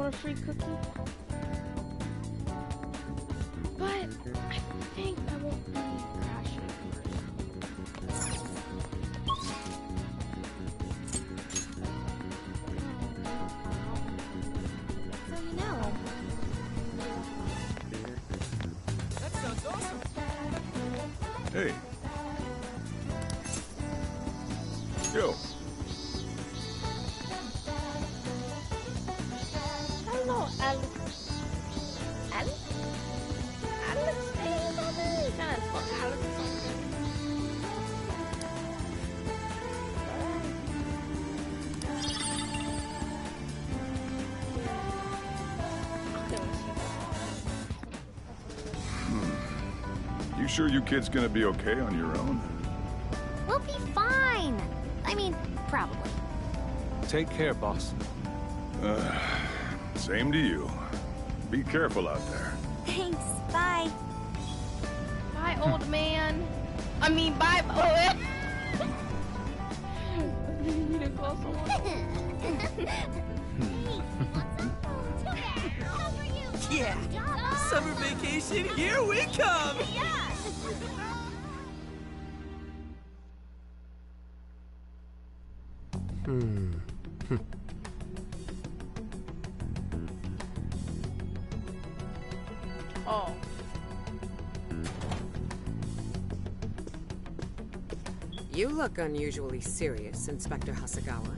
want a free cookie? But I think I won't be crashing. So you know. That sounds awesome. Hey. Yo. Hello, Alex. Alex? Alex? Hey, brother. Kind of spelled Alex or something. You sure you kids gonna be okay on your own? We'll be fine. I mean, probably. Take care, boss. Same to you. Be careful out there. Thanks. Bye. Bye, old man. I mean, bye, old You need to call someone. Yeah. Summer vacation, here we come. Oh. You look unusually serious, Inspector Hasagawa.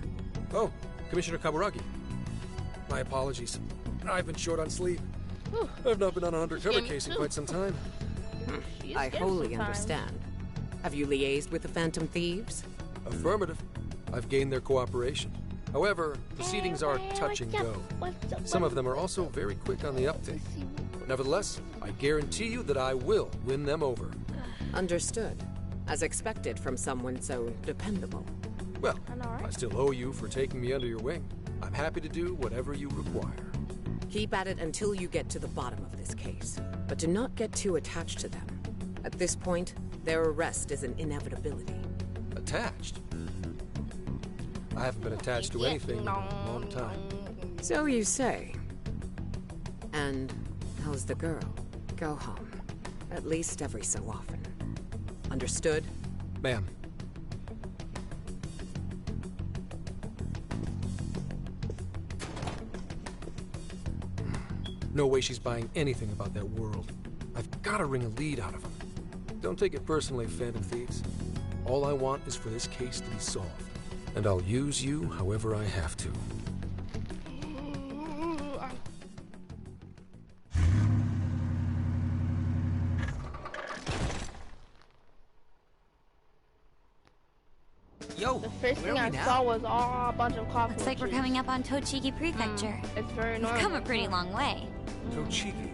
Oh, Commissioner Kaburagi. My apologies. I've been short on sleep. I've not been on an undercover case in quite some time. I wholly understand. Have you liaised with the Phantom Thieves? Affirmative. I've gained their cooperation. However, proceedings are touch and go. Some of them are also very quick on the uptake. Nevertheless, I guarantee you that I will win them over. Understood. As expected from someone so dependable. Well, I still owe you for taking me under your wing. I'm happy to do whatever you require. Keep at it until you get to the bottom of this case. But do not get too attached to them. At this point, their arrest is an inevitability. Attached? I haven't been attached to anything in a long time. So you say. And how's the girl? Go home. At least every so often. Understood? Ma'am. No way she's buying anything about that world. I've got to wring a lead out of him. Don't take it personally, Phantom Thieves. All I want is for this case to be solved. And I'll use you however I have to. Yo, The first where thing are I we now? saw was a bunch of cockroaches. Looks like we're coming up on Tochigi Prefecture. It's very We've normal. come a pretty long way. Tochigi.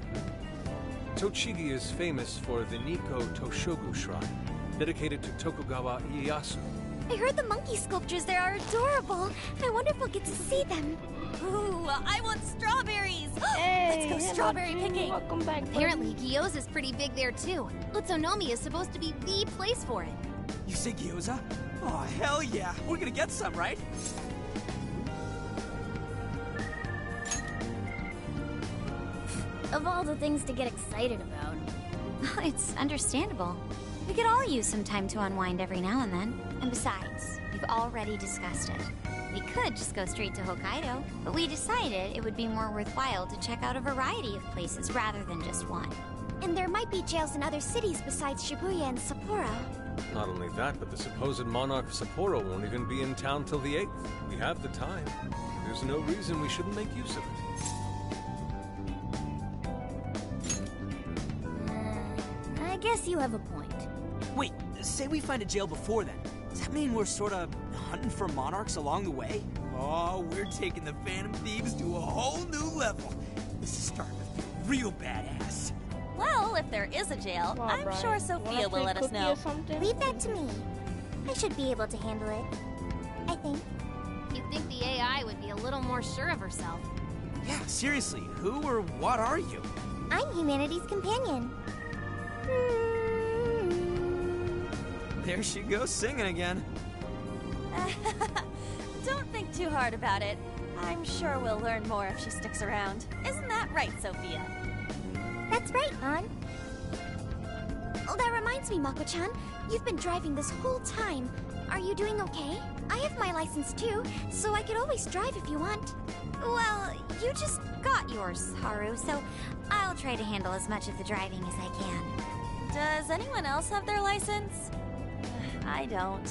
Tochigi is famous for the Nikko Toshogu Shrine, dedicated to Tokugawa Ieyasu. I heard the monkey sculptures there are adorable. I wonder if we'll get to see them. Ooh, I want strawberries. Hey, Let's go strawberry picking. Welcome back. Apparently, Gyoza's pretty big there too. Utsunomiya is supposed to be the place for it. You say gyoza? Oh, hell yeah. We're gonna get some, right? Of all the things to get excited about. It's understandable. We could all use some time to unwind every now and then. And besides, we've already discussed it. We could just go straight to Hokkaido, but we decided it would be more worthwhile to check out a variety of places rather than just one. And there might be jails in other cities besides Shibuya and Sapporo. Not only that, but the supposed monarch of Sapporo won't even be in town till the 8th. We have the time. There's no reason we shouldn't make use of it. I guess you have a point. Wait, say we find a jail before then. Does that mean we're sort of hunting for monarchs along the way? Oh, we're taking the Phantom Thieves to a whole new level. This is starting to feel real badass. Well, if there is a jail, Come on, I'm Brian. sure Sophia will let us know. Or something? Leave that to me. I should be able to handle it. I think. You'd think the AI would be a little more sure of herself. Yeah, seriously, who or what are you? I'm humanity's companion. There she goes singing again. Don't think too hard about it. I'm sure we'll learn more if she sticks around. Isn't that right, Sophia? That's right, An. Oh, that reminds me, Mako-chan. You've been driving this whole time. Are you doing okay? I have my license too, so I could always drive if you want. Well, you just got yours, Haru, so I'll try to handle as much of the driving as I can. Does anyone else have their license? I don't.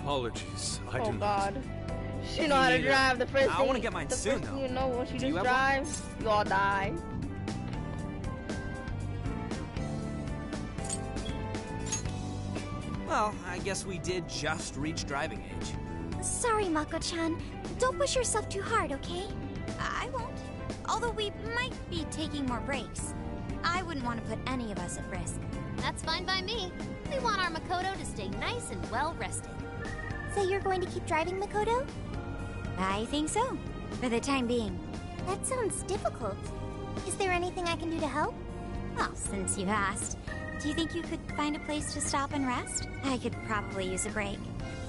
Apologies, I do Oh not. God. She know how to drive. The first I thing wanna get mine the soon, first thing though. you know, when she Do you just have one? drives, you all die. Well, I guess we did just reach driving age. Sorry, Mako-chan. Don't push yourself too hard, okay? I won't. Although we might be taking more breaks. I wouldn't want to put any of us at risk. That's fine by me. We want our Makoto to stay nice and well rested. So you're going to keep driving, Makoto? I think so, for the time being. That sounds difficult. Is there anything I can do to help? Well, since you asked, do you think you could find a place to stop and rest? I could probably use a break.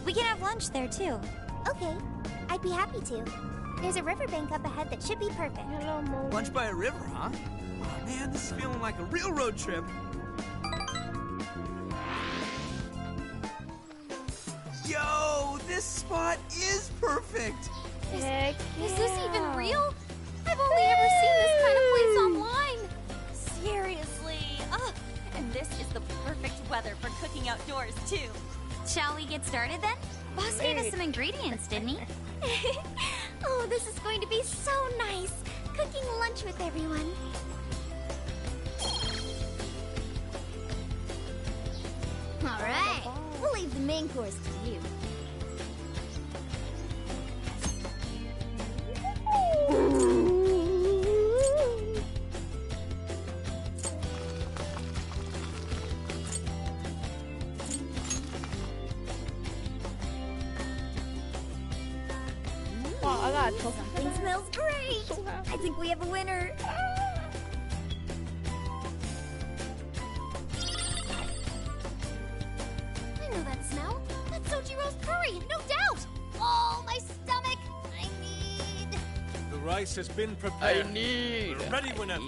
We can have lunch there, too. Okay, I'd be happy to. There's a riverbank up ahead that should be perfect. Hello, Mo. Lunch by a river, huh? Oh man, this is feeling like a real road trip. Yo, this spot is perfect. Heck Is this yeah. even real? I've only ever seen this kind of place online. Seriously. Ugh. And this is the perfect weather for cooking outdoors, too. Shall we get started then? Boss gave us some ingredients, didn't he? Oh, this is going to be so nice. Cooking lunch with everyone. All right, we'll leave the main course to you. Wow, I got a trophy. Something smells great. So happy. I think we have a winner. I know that smell. That's Sojiro's curry, no doubt. Oh, my stomach. I need... The rice has been prepared. need. We're ready whenever.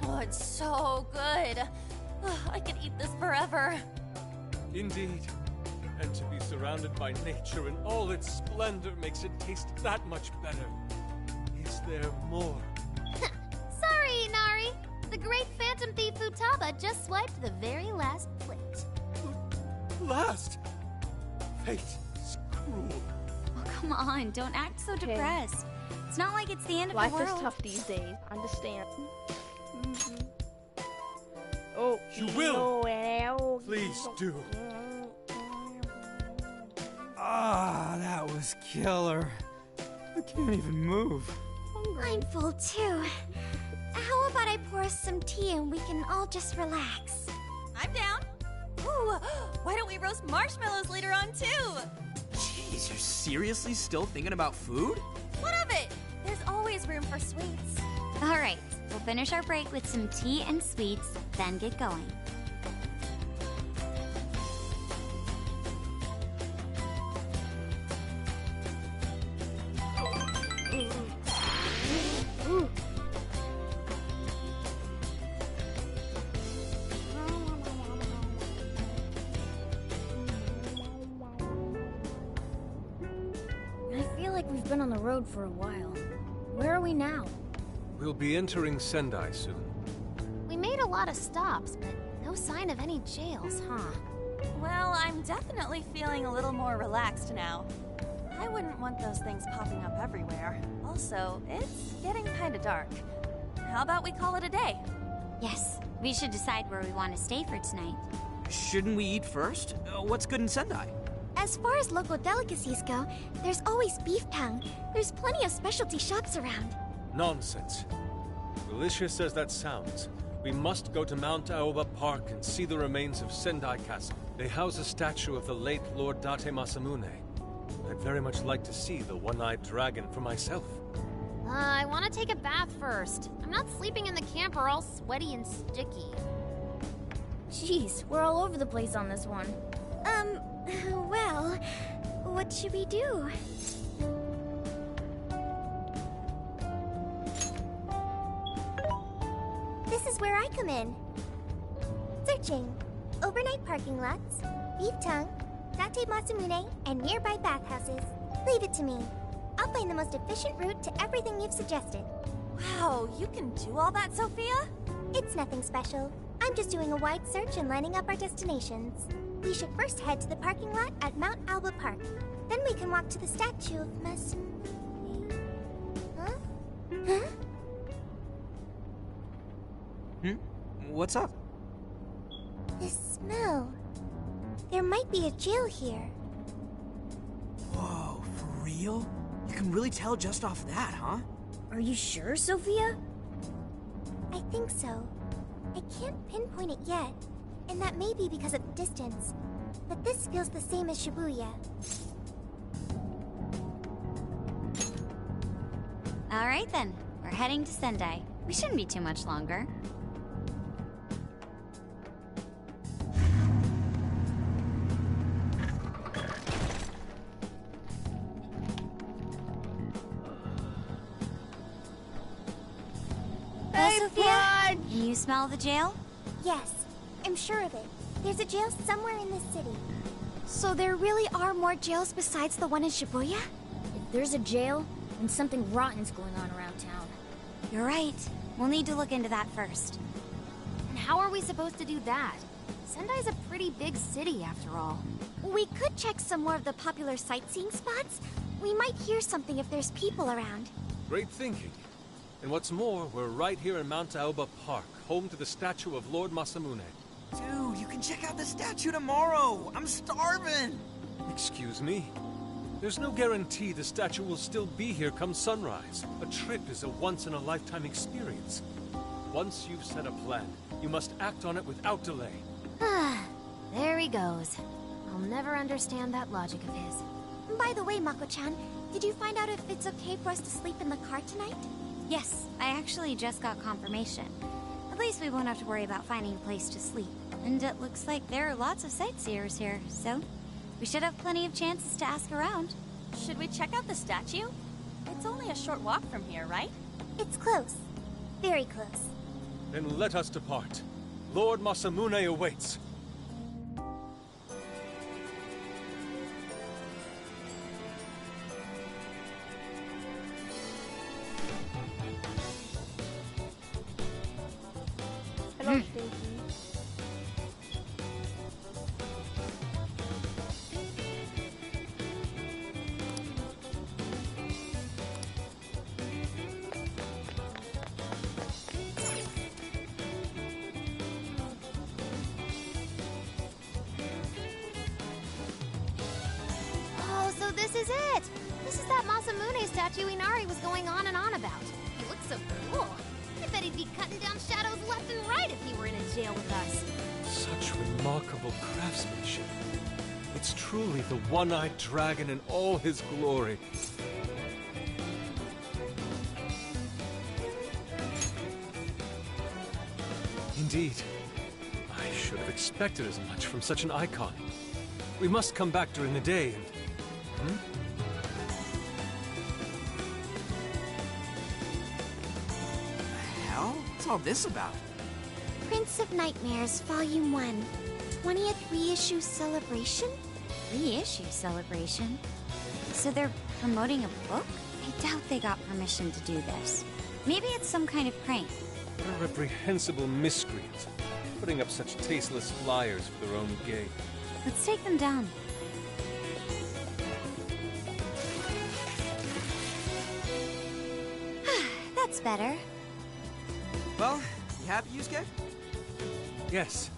Oh, it's so good. Ugh, I could eat this forever. Indeed. And to be surrounded by nature in all its splendor makes it taste that much better. Is there more? Sorry, Inari. The great Phantom Thief Futaba just swiped the very last plate. Last! Fate is cruel. Oh, come on. Don't act so Okay. depressed. It's not like it's the end of Life the world. is tough these days. Understand. Oh, You will. no. Please do. Ah, that was killer. I can't even move. I'm full too. How about I pour us some tea and we can all just relax? I'm down. Ooh, why don't we roast marshmallows later on, too? Jeez, you're seriously still thinking about food? What of it? There's always room for sweets. All right, we'll finish our break with some tea and sweets, then get going. I feel like we've been on the road for a while. Where are we now? We'll be entering Sendai soon. We made a lot of stops, but no sign of any jails, huh? Well, I'm definitely feeling a little more relaxed now. I wouldn't want those things popping up everywhere. Also, it's getting kind of dark. How about we call it a day? Yes, we should decide where we want to stay for tonight. Shouldn't we eat first? What's good in Sendai? As far as local delicacies go, there's always beef tongue. There's plenty of specialty shops around. Nonsense. Delicious as that sounds, we must go to Mount Aoba Park and see the remains of Sendai Castle. They house a statue of the late Lord Date Masamune. I'd very much like to see the one-eyed dragon for myself. I want to take a bath first. I'm not sleeping in the camper all sweaty and sticky. Jeez, we're all over the place on this one. Well, what should we do? This is where I come in. Searching. Overnight parking lots, beef tongue, Date Masamune, and nearby bathhouses. Leave it to me. I'll find the most efficient route to everything you've suggested. Wow, you can do all that, Sophia? It's nothing special. I'm just doing a wide search and lining up our destinations. We should first head to the parking lot at Mount Alba Park. Then we can walk to the statue of Masamune. Huh? Huh? What's up? This smell. There might be a jail here. Whoa, for real? You can really tell just off that, huh? Are you sure, Sophia? I think so. I can't pinpoint it yet, and that may be because of the distance. But this feels the same as Shibuya. All right then, we're heading to Sendai. We shouldn't be too much longer. Sophia? Can you smell the jail? Yes, I'm sure of it. There's a jail somewhere in this city. So there really are more jails besides the one in Shibuya? If there's a jail, then something rotten's going on around town. You're right. We'll need to look into that first. And how are we supposed to do that? Sendai's a pretty big city, after all. We could check some more of the popular sightseeing spots. We might hear something if there's people around. Great thinking. And what's more, we're right here in Mount Aoba Park, home to the statue of Lord Masamune. Dude, you can check out the statue tomorrow! I'm starving! Excuse me? There's no guarantee the statue will still be here come sunrise. A trip is a once-in-a-lifetime experience. Once you've set a plan, you must act on it without delay. There he goes. I'll never understand that logic of his. By the way, Mako-chan, did you find out if it's okay for us to sleep in the car tonight? Yes, I actually just got confirmation. At least we won't have to worry about finding a place to sleep. And it looks like there are lots of sightseers here, so we should have plenty of chances to ask around. Should we check out the statue? It's only a short walk from here, right? It's close. Very close. Then let us depart. Lord Masamune awaits. Hello, Stinky. Oh, so this is it! This is that Masamune statue Inari was going on and on about. He looks so cool. I bet he'd be cutting down shadows left and right if he were in a jail with us. Such remarkable craftsmanship. It's truly the one-eyed dragon in all his glory. Indeed. I should have expected as much from such an icon. We must come back during the day and... Hell? What's all this about? Prince of Nightmares, Volume 1. 20th reissue celebration? Reissue celebration? So they're promoting a book? I doubt they got permission to do this. Maybe it's some kind of prank. What a reprehensible miscreant. Putting up such tasteless flyers for their own gain. Let's take them down. That's better. Well, you happy, Yusuke? Yes.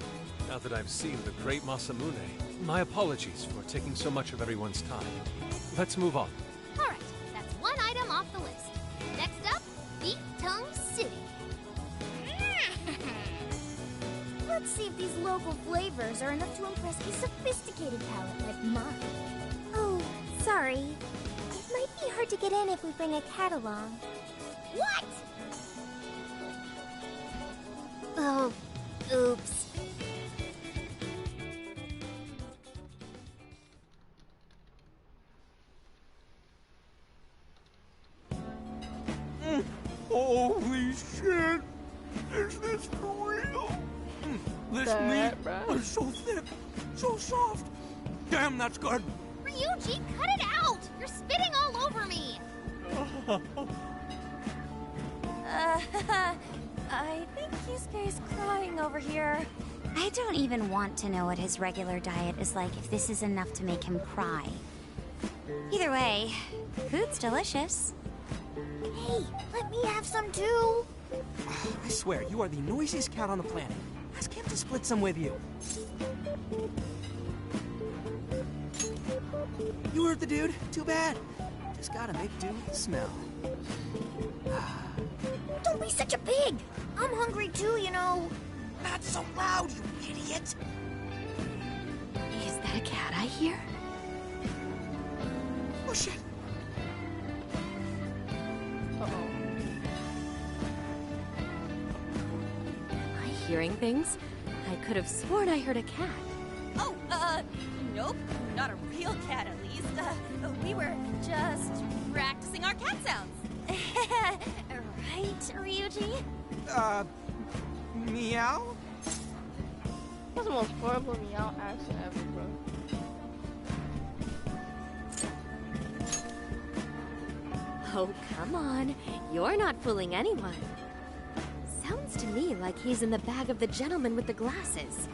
Now that I've seen the great Masamune, my apologies for taking so much of everyone's time. Let's move on. All right, that's one item off the list. Next up, Beef Tongue City. Let's see if these local flavors are enough to impress a sophisticated palate like mine. Oh, sorry. It might be hard to get in if we bring a cat along. What? Oh, oops. Holy shit! Is this for real? This meat is so thick, so soft. Damn, that's good. Ryuji, cut it out! You're spitting all over me! I think Yusuke's crying over here. I don't even want to know what his regular diet is like if this is enough to make him cry. Either way, food's delicious. Hey, let me have some too. I swear, you are the noisiest cat on the planet. Ask him to split some with you. You heard the dude. Too bad. Just gotta make do with the smell. Don't be such a pig. I'm hungry too, you know. Not so loud, you idiot! Is that a cat I hear? Oh, shit! Uh-oh. Am I hearing things? I could have sworn I heard a cat. Oh, nope. Not a real cat, at least. We were just practicing our cat sounds. Right, Ryuji? Meow? That's the most horrible meow accent ever, bro. Oh, come on. You're not fooling anyone. Sounds to me like he's in the bag of the gentleman with the glasses.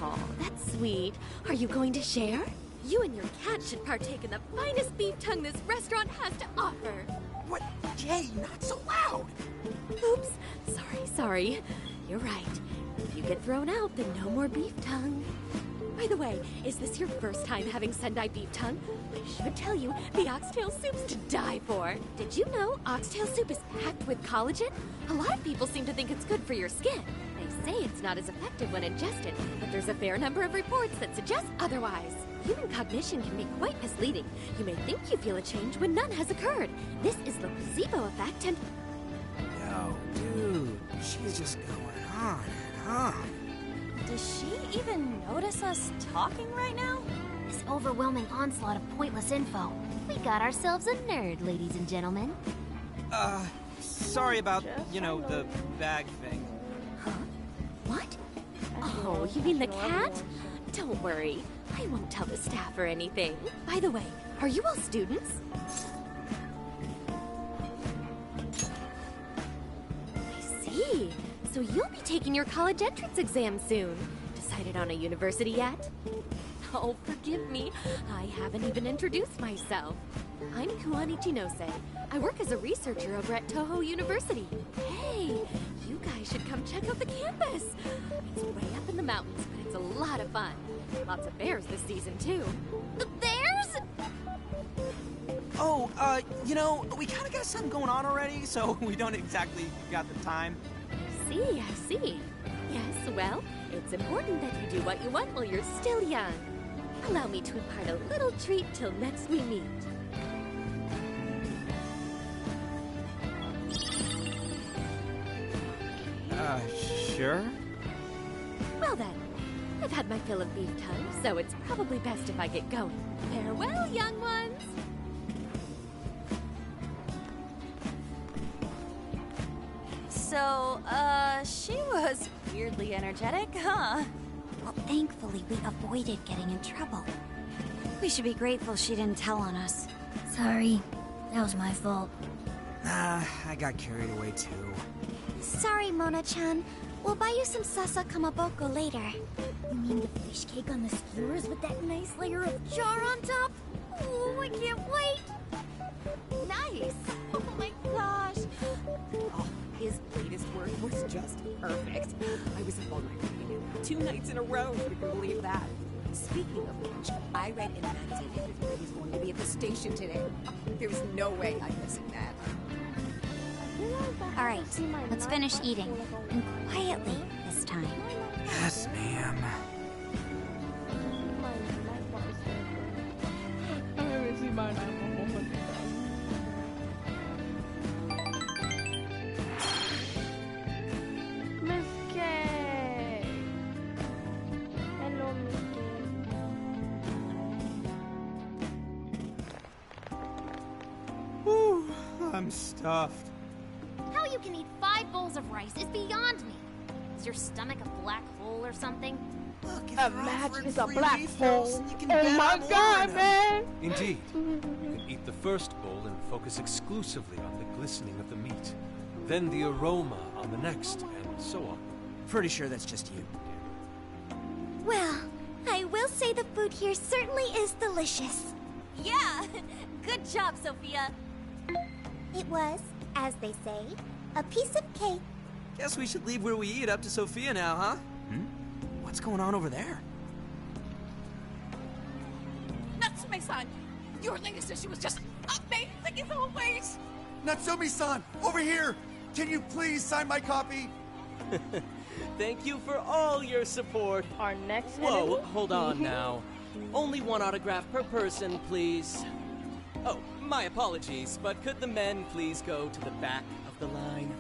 Oh, that's sweet. Are you going to share? You and your cat should partake in the finest beef tongue this restaurant has to offer. What? Jay, not so loud! Oops. Sorry. You're right. If you get thrown out, then no more beef tongue. By the way, is this your first time having Sendai beef tongue? I should tell you, the oxtail soup's to die for. Did you know oxtail soup is packed with collagen? A lot of people seem to think it's good for your skin. They say it's not as effective when ingested, but there's a fair number of reports that suggest otherwise. Human cognition can be quite misleading. You may think you feel a change when none has occurred. This is the placebo effect and... Yo, dude, she's just going on and on. Does she even notice us talking right now? This overwhelming onslaught of pointless info. We got ourselves a nerd, ladies and gentlemen. Sorry about, the bag thing. Huh? What? Oh, you mean the cat? Don't worry. I won't tell the staff or anything. By the way, are you all students? I see. So you'll be taking your college entrance exam soon. Decided on a university yet? Oh, forgive me. I haven't even introduced myself. I'm Kuan Ichinose. I work as a researcher over at Toho University. Hey, you guys should come check out the campus. It's way up in the mountains, but it's a lot of fun. Lots of bears this season, too. The bears? Oh, we kind of got something going on already, so we don't exactly got the time. I see. Yes, well, it's important that you do what you want while you're still young. Allow me to impart a little treat till next we meet. Sure? Well then, I've had my fill of beef tongue, so it's probably best if I get going. Farewell, young ones! So, she was weirdly energetic, huh? Well, thankfully, we avoided getting in trouble. We should be grateful she didn't tell on us. Sorry, that was my fault. Nah, I got carried away too. Sorry, Mona-chan. We'll buy you some sasa kamaboko later. You mean the fish cake on the skewers with that nice layer of char on top? Oh, I can't wait! Nice! Oh my gosh! Oh, his latest work was just perfect. I was up all night reading it 2 nights in a row, if you can believe that. Speaking of which, I read in the magazine that he's going to be at the station today. There's no way I'm missing that. All right, let's finish eating. And quietly this time. Yes, ma'am. Miss K. Hello, Miss K. Whew, I'm stuffed. How can eat 5 bowls of rice is beyond me. Is your stomach a black hole or something? Look, if Imagine it's a black hole. You can Oh bet my I'm god, ordering 'em. man! Indeed. You can eat the first bowl and focus exclusively on the glistening of the meat. Then the aroma on the next, and so on. Pretty sure that's just you. Well, I will say the food here certainly is delicious. Yeah! Good job, Sophia. It was, as they say, a piece of cake. Guess we should leave where we eat up to Sophia now, huh? What's going on over there? Natsume-san, your latest issue was just amazing as always! Natsumi-san, over here! Can you please sign my copy? Thank you for all your support. Our next Whoa, enemy? hold on now. Only one autograph per person, please. Oh, my apologies, but could the men please go to the back of the line?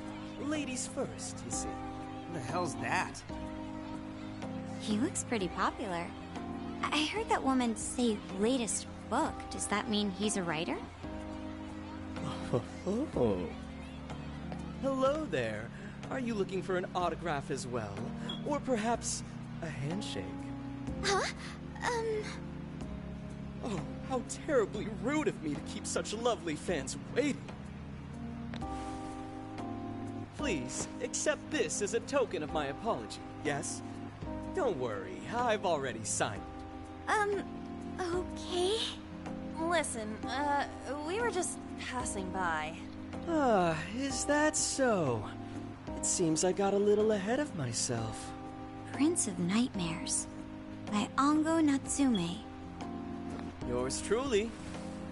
Ladies first, you see. What the hell's that? He looks pretty popular. I heard that woman say latest book. Does that mean he's a writer? Oh. Hello there. Are you looking for an autograph as well? Or perhaps a handshake? Huh? Oh, how terribly rude of me to keep such lovely fans waiting. Please, accept this as a token of my apology, yes? Don't worry, I've already signed it. Okay. Listen, we were just passing by. Ah, is that so? It seems I got a little ahead of myself. Prince of Nightmares by Ango Natsume. Yours truly,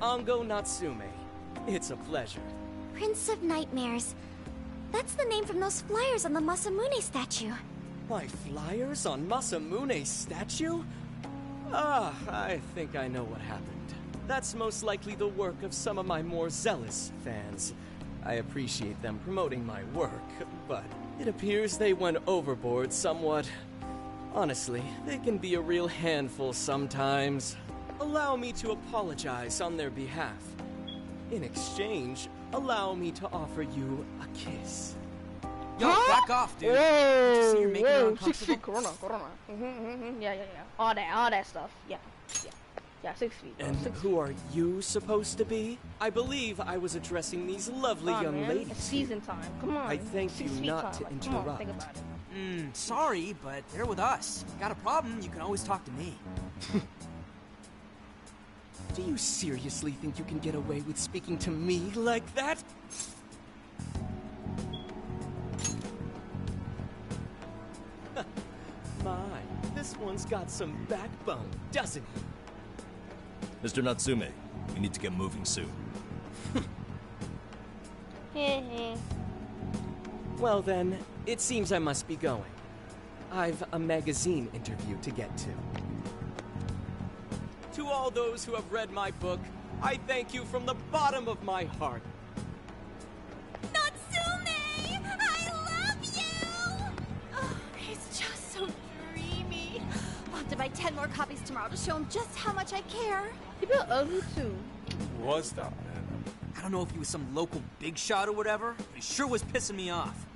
Ango Natsume. It's a pleasure. Prince of Nightmares. That's the name from those flyers on the Masamune statue. My flyers on Masamune's statue? Ah, I think I know what happened. That's most likely the work of some of my more zealous fans. I appreciate them promoting my work, but it appears they went overboard somewhat. Honestly, they can be a real handful sometimes. Allow me to apologize on their behalf. In exchange, allow me to offer you a kiss. Yo, back off, dude. Whoa! Did you see you're making her Whoa! uncomfortable? Corona. Yeah. All that stuff. Yeah. 6 feet. And 6 who are you supposed to be? I believe I was addressing these lovely young man. ladies. It's season time. Come on. I thank 6 you feet not time. to Like, come on, interrupt. think about it. Sorry, but they're with us. Got a problem, you can always talk to me. Do you seriously think you can get away with speaking to me like that? My, this one's got some backbone, doesn't he? Mr. Natsume, we need to get moving soon. Well then, it seems I must be going. I've a magazine interview to get to. To all those who have read my book, I thank you from the bottom of my heart. Natsume! I love you! Oh, it's just so dreamy. I'll have to buy 10 more copies tomorrow to show him just how much I care. People are ugly too. Who was that man? I don't know if he was some local big shot or whatever, but he sure was pissing me off.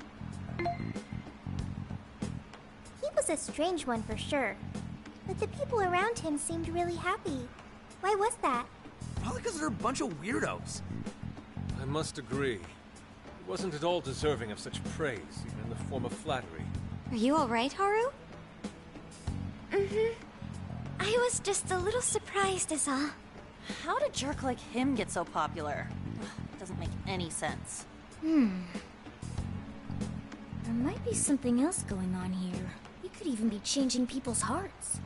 He was a strange one for sure. But the people around him seemed really happy. Why was that? Probably because they're a bunch of weirdos. I must agree. He wasn't at all deserving of such praise, even in the form of flattery. Are you alright, Haru? I was just a little surprised is all. How did a jerk like him get so popular? It doesn't make any sense. There might be something else going on here. He could even be changing people's hearts.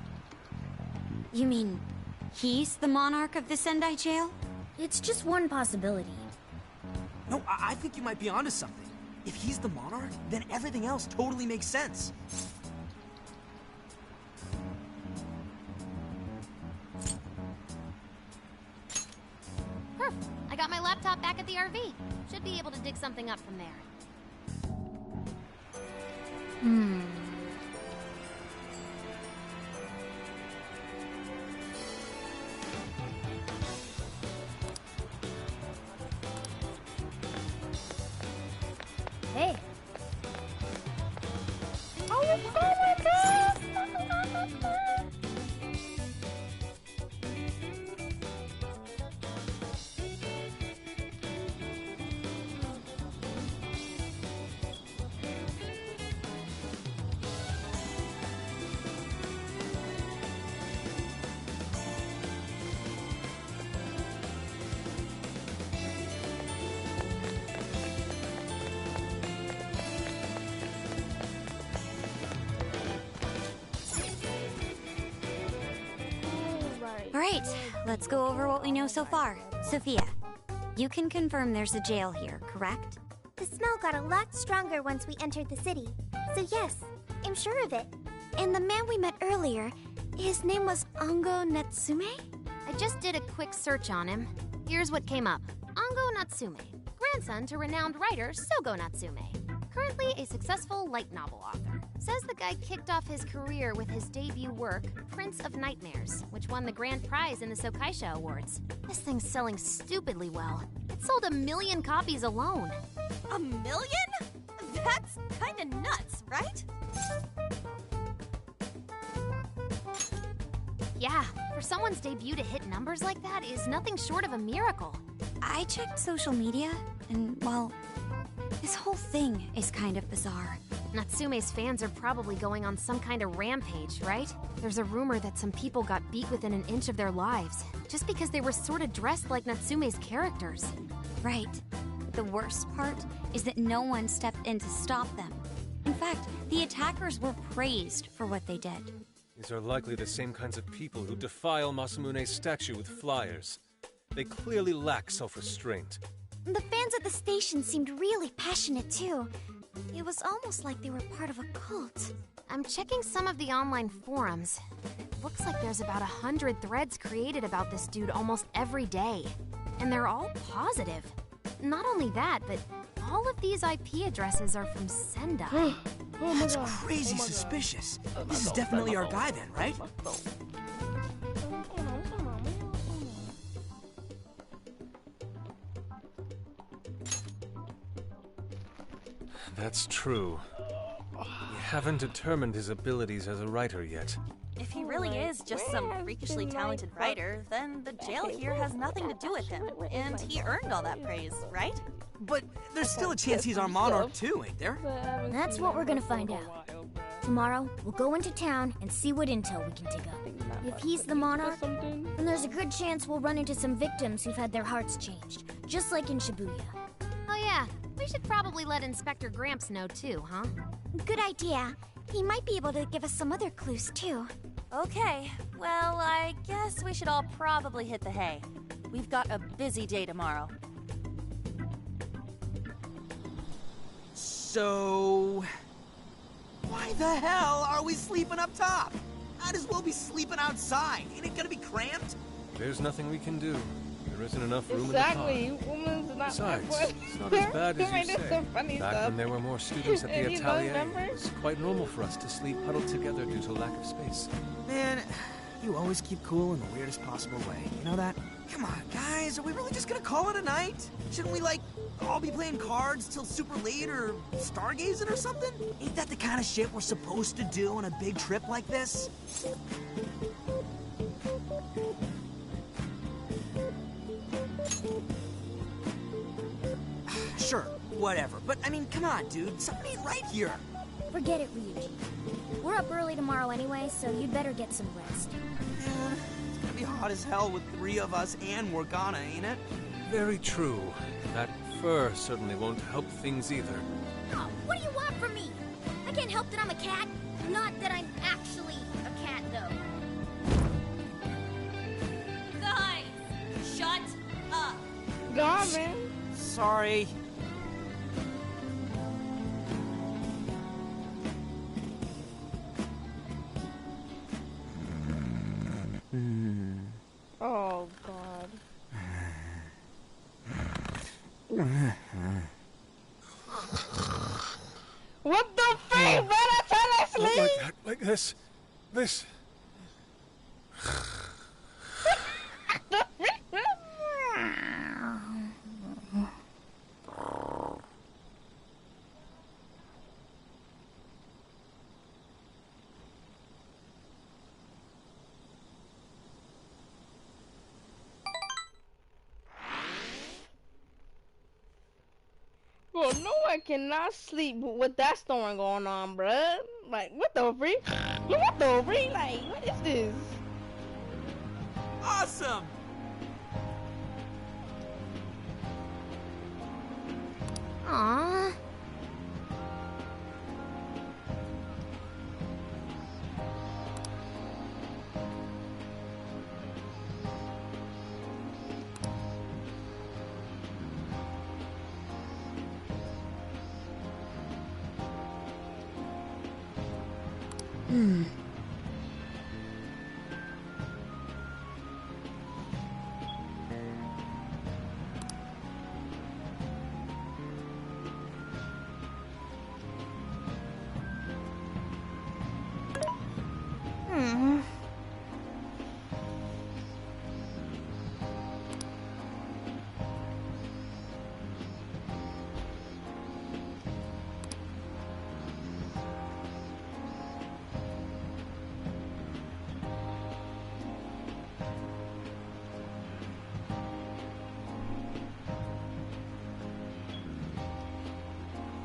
You mean he's the monarch of the Sendai jail? It's just one possibility. No, I think you might be onto something. If he's the monarch, then everything else totally makes sense. I got my laptop back at the RV. Should be able to dig something up from there. Hey. Oh, you saw my girl! Alright, let's go over what we know so far. Sophia, you can confirm there's a jail here, correct? The smell got a lot stronger once we entered the city. So yes, I'm sure of it. And the man we met earlier, his name was Ango Natsume? I just did a quick search on him. Here's what came up. Ango Natsume, grandson to renowned writer Sogo Natsume. Currently a successful light novel author. Says the guy kicked off his career with his debut work, Prince of Nightmares, which won the grand prize in the Sokaisha Awards. This thing's selling stupidly well. It sold 1 million copies alone. 1 million? That's kinda nuts, right? Yeah, for someone's debut to hit numbers like that is nothing short of a miracle. I checked social media, and well, this whole thing is kind of bizarre. Natsume's fans are probably going on some kind of rampage, right? There's a rumor that some people got beat within an inch of their lives, just because they were sort of dressed like Natsume's characters. Right. The worst part is that no one stepped in to stop them. In fact, the attackers were praised for what they did. These are likely the same kinds of people who defile Masamune's statue with flyers. They clearly lack self-restraint. The fans at the station seemed really passionate, too. It was almost like they were part of a cult. I'm checking some of the online forums. Looks like there's about 100 threads created about this dude almost every day. And they're all positive. Not only that, but all of these IP addresses are from Sendai. That's crazy suspicious. This is definitely our guy then, right? That's true. We haven't determined his abilities as a writer yet. If he really is just some freakishly talented writer, then the jail here has nothing to do with him, and he earned all that praise, right? But there's still a chance he's our monarch too, ain't there? That's what we're gonna find out. Tomorrow, we'll go into town and see what intel we can dig up. If he's the monarch, then there's a good chance we'll run into some victims who've had their hearts changed, just like in Shibuya. Oh yeah, we should probably let Inspector Gramps know too, huh? Good idea. He might be able to give us some other clues, too. Okay, well, I guess we should all probably hit the hay. We've got a busy day tomorrow. So... why the hell are we sleeping up top? Might as well be sleeping outside. Ain't it gonna be cramped? There's nothing we can do. There isn't enough room Exactly. in the car. Woman's not Besides, that it's not as bad as you There's say. some funny Back stuff. when there were more students at the You don't atelier, remember? it was quite normal for us to sleep huddled together due to lack of space. Man, you always keep cool in the weirdest possible way. You know that? Come on, guys. Are we really just gonna call it a night? Shouldn't we, like, all be playing cards till super late or stargazing or something? Ain't that the kind of shit we're supposed to do on a big trip like this? Sure, whatever. But, I mean, come on, dude. Something ain't right here. Forget it, Ryuji. We're up early tomorrow anyway, so you'd better get some rest. Man, it's gonna be hot as hell with 3 of us and Morgana, ain't it? Very true. That fur certainly won't help things either. Oh, what do you want from me? I can't help that I'm a cat. Not that I'm actually a cat, though. Guys, shut up. God, man. Sorry. Oh, God. What the fuck, man? I fell Not asleep. like that, like this. This. I cannot sleep with that storm going on, bruh. Like, what the freak? What the freak? Like, what is this? Awesome! Aww.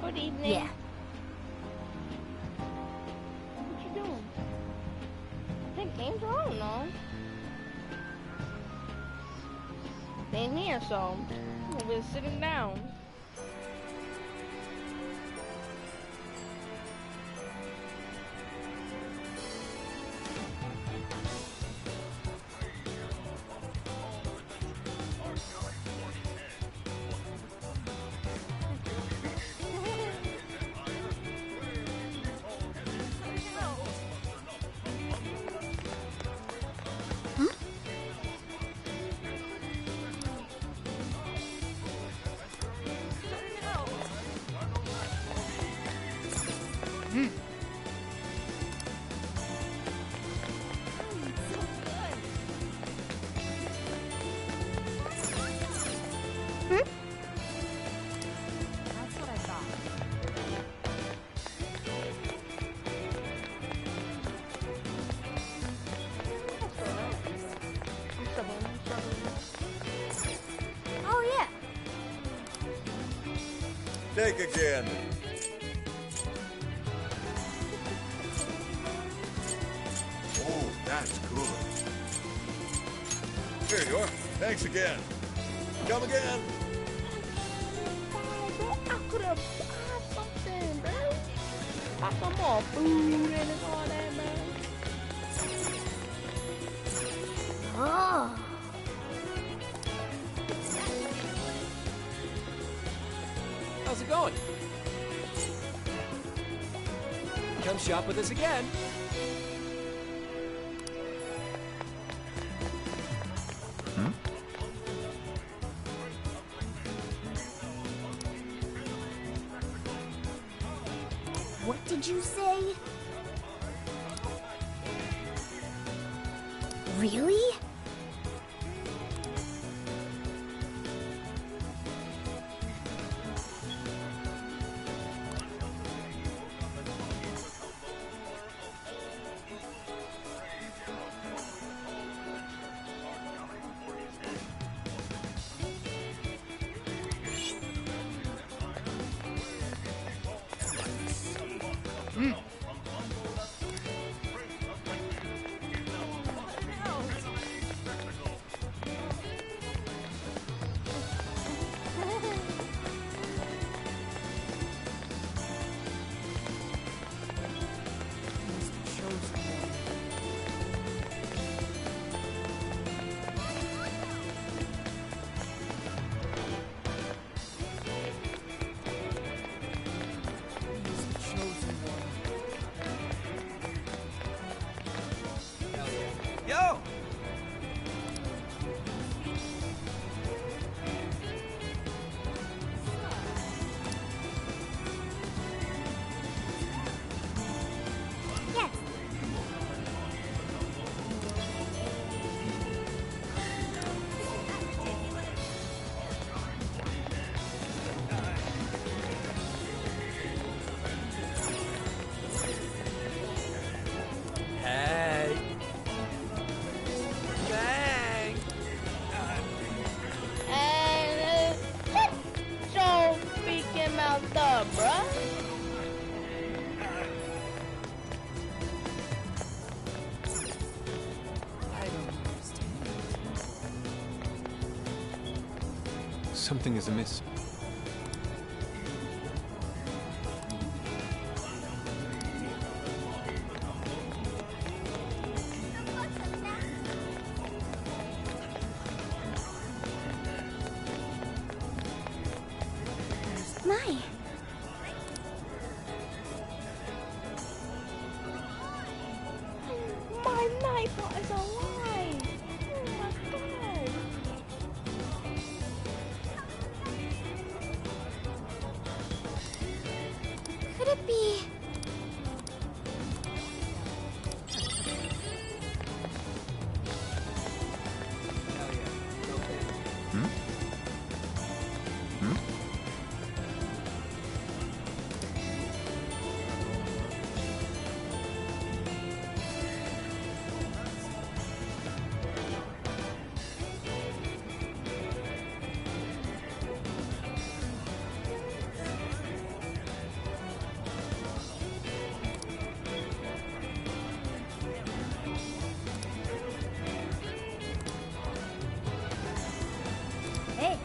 Good evening. Yeah. What you doing? I think games are on, no? Same here, so I've been sitting down. That's what I thought. Oh, yeah. Take again. Oh, that's good. Here you are. Thanks again. Come again. I could have bought something, bro. Bought some more food and all that, man. Oh. How's it going? Come shop with us again. What did you say? Really? Something is amiss. My. My nightbot is alive! Oh my god! Could it be? Hey.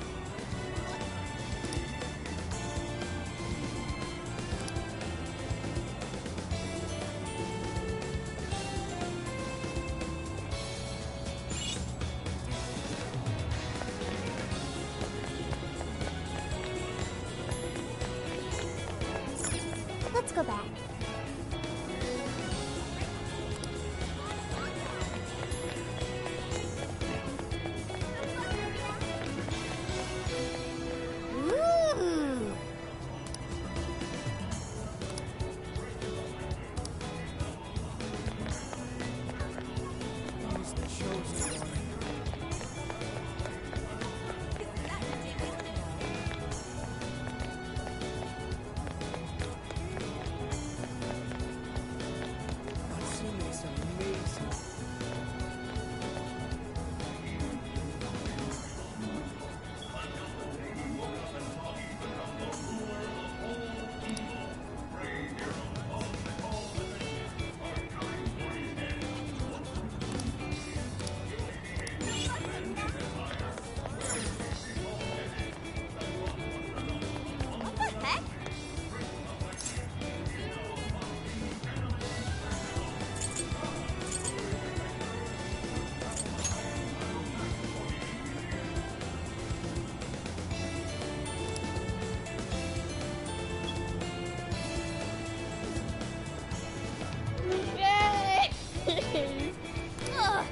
Let's go back. Ooh. What the heck? Yay! Ugh.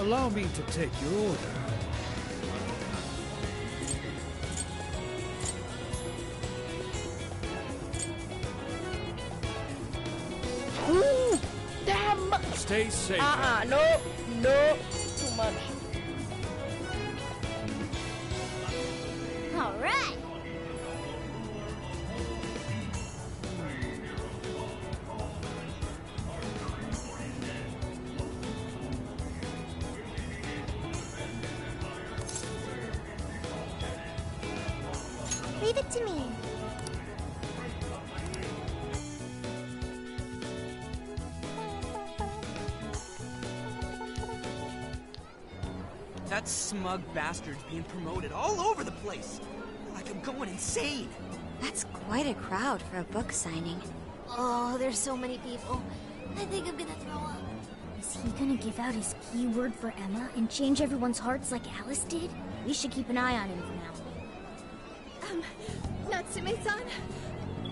Allow me to take your order. Ooh, damn! Stay safe. No, no, too much. All right. Leave it to me. That smug bastard's being promoted all over the place. Like I'm going insane. That's quite a crowd for a book signing. Oh, there's so many people. I think I'm gonna throw up. Is he gonna give out his keyword for Emma and change everyone's hearts like Alice did? We should keep an eye on him for now. Natsume-san,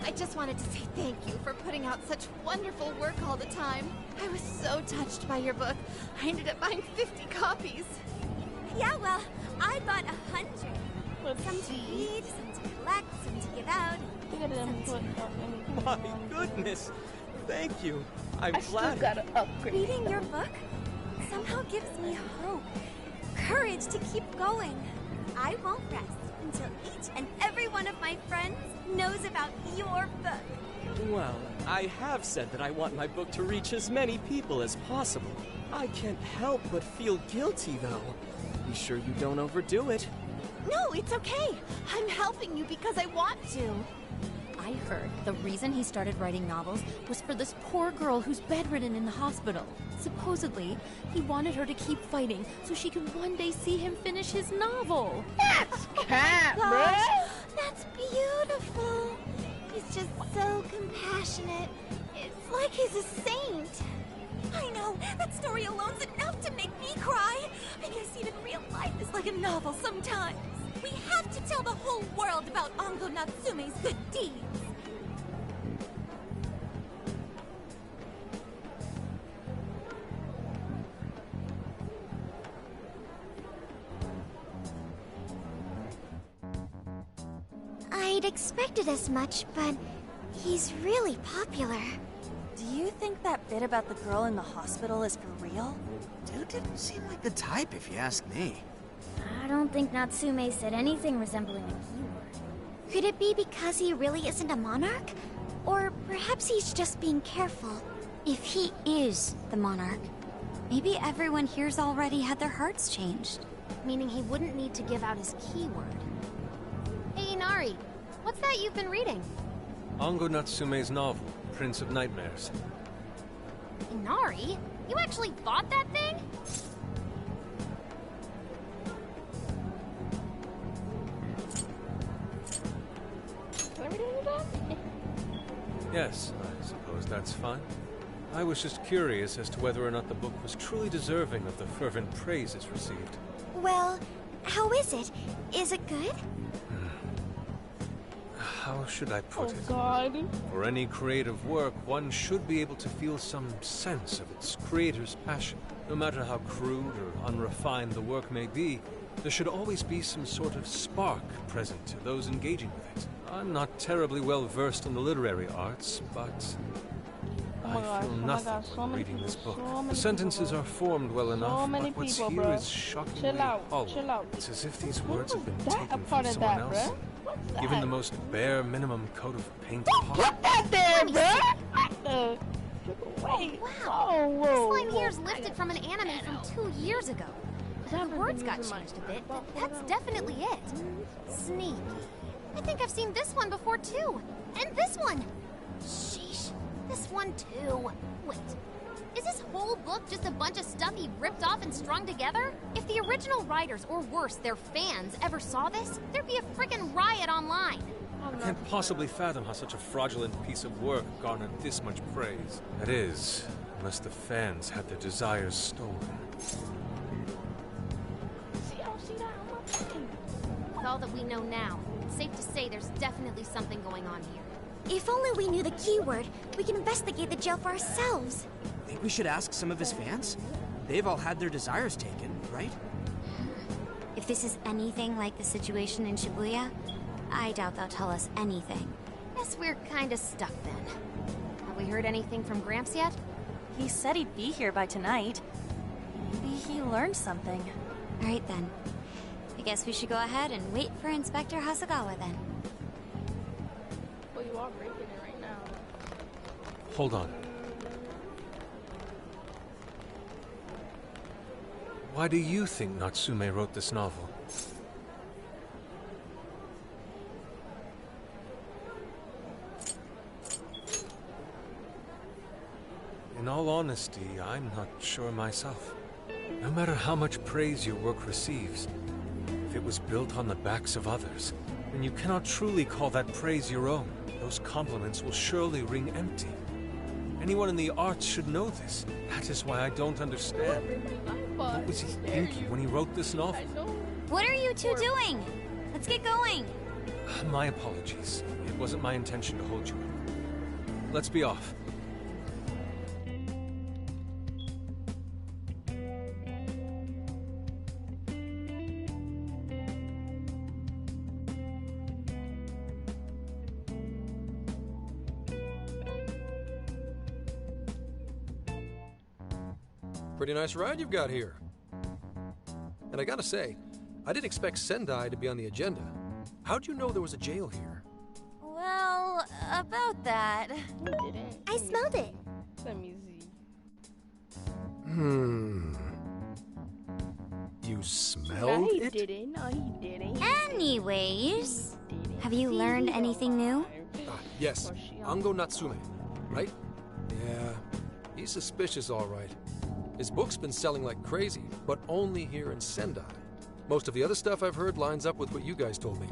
I just wanted to say thank you for putting out such wonderful work all the time. I was so touched by your book. I ended up buying 50 copies. Yeah, well, I bought 100. Some to read, some to collect, some to give out. My goodness! Thank you. I'm I still flattered. gotta upgrade. Reading your book somehow gives me hope, courage to keep going. I won't rest until each and every one of my friends knows about your book. Well, I have said that I want my book to reach as many people as possible. I can't help but feel guilty, though. Be sure you don't overdo it. No, it's okay. I'm helping you because I want to. I heard the reason he started writing novels was for this poor girl who's bedridden in the hospital. Supposedly, he wanted her to keep fighting so she could one day see him finish his novel. That's cat, oh bruh. That's beautiful. He's just so compassionate. It's like he's a saint. I know, that story alone's enough to make me cry. I guess even real life is like a novel sometimes. We have to tell the whole world about Ango Natsume's good deeds. I'd expected as much, but he's really popular. Do you think that bit about the girl in the hospital is for real? Dude didn't seem like the type, if you ask me. I don't think Natsume said anything resembling a keyword. Could it be because he really isn't a monarch? Or perhaps he's just being careful. If he is the monarch, maybe everyone here's already had their hearts changed. Meaning he wouldn't need to give out his keyword. Hey, Inari, what's that you've been reading? Ango Natsume's novel, Prince of Nightmares. Inari? You actually bought that thing? Yes, I suppose that's fine. I was just curious as to whether or not the book was truly deserving of the fervent praise it's received. Well, how is it? Is it good? How should I put it? God. For any creative work, one should be able to feel some sense of its creator's passion. No matter how crude or unrefined the work may be, there should always be some sort of spark present to those engaging with it. I'm not terribly well versed in the literary arts, but I feel nothing when reading this book. The sentences are formed well enough, but what's here is shockingly hollow. It's as if these words have been taken from someone else, given the most bare minimum coat of paint possible. Put that there, bruh! Wait, Wow, this line here's lifted from an anime from 2 years ago. The words got changed a bit, but that's definitely it. Sneaky. I think I've seen this one before too. And this one. Sheesh. This one too. Wait. Is this whole book just a bunch of stuff he ripped off and strung together? If the original writers, or worse, their fans, ever saw this, there'd be a frickin' riot online. I can't possibly fathom how such a fraudulent piece of work garnered this much praise. That is, unless the fans had their desires stolen. With all that we know now, it's safe to say there's definitely something going on here. If only we knew the keyword, we can investigate the jail for ourselves. Think we should ask some of his fans? They've all had their desires taken, right? If this is anything like the situation in Shibuya, I doubt they'll tell us anything. Guess we're kinda stuck then. Have we heard anything from Gramps yet? He said he'd be here by tonight. Maybe he learned something. Alright then. I guess we should go ahead and wait for Inspector Hasagawa then. Well, you are breaking it right now. Hold on. Why do you think Natsume wrote this novel? In all honesty, I'm not sure myself. No matter how much praise your work receives, if it was built on the backs of others, then you cannot truly call that praise your own. Those compliments will surely ring empty. Anyone in the arts should know this. That is why I don't understand. What was he thinking when he wrote this novel? What are you two doing? Let's get going. My apologies. It wasn't my intention to hold you up. Let's be off. Pretty nice ride you've got here. And I gotta say, I didn't expect Sendai to be on the agenda. How'd you know there was a jail here? Well, about that. I smelled it. Let me see. You smelled No, he it? didn't. No, he didn't. Anyways, have you learned anything new? Yes, Ango Natsume, right? Yeah, he's suspicious all right. His book's been selling like crazy, but only here in Sendai. Most of the other stuff I've heard lines up with what you guys told me.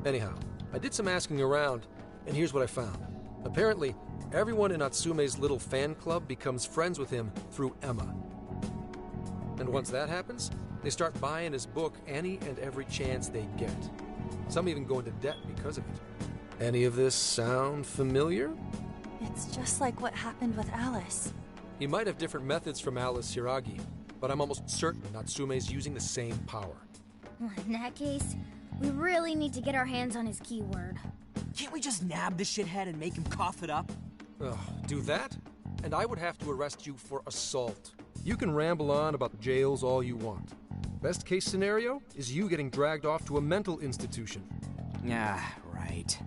Anyhow, I did some asking around, and here's what I found. Apparently, everyone in Natsume's little fan club becomes friends with him through Emma. And once that happens, they start buying his book any and every chance they get. Some even go into debt because of it. Any of this sound familiar? It's just like what happened with Alice. He might have different methods from Alice Hiragi, but I'm almost certain Natsume's using the same power. Well, in that case, we really need to get our hands on his keyword. Can't we just nab the shithead and make him cough it up? Do that? And I would have to arrest you for assault. You can ramble on about jails all you want. Best case scenario is you getting dragged off to a mental institution. Ah, right.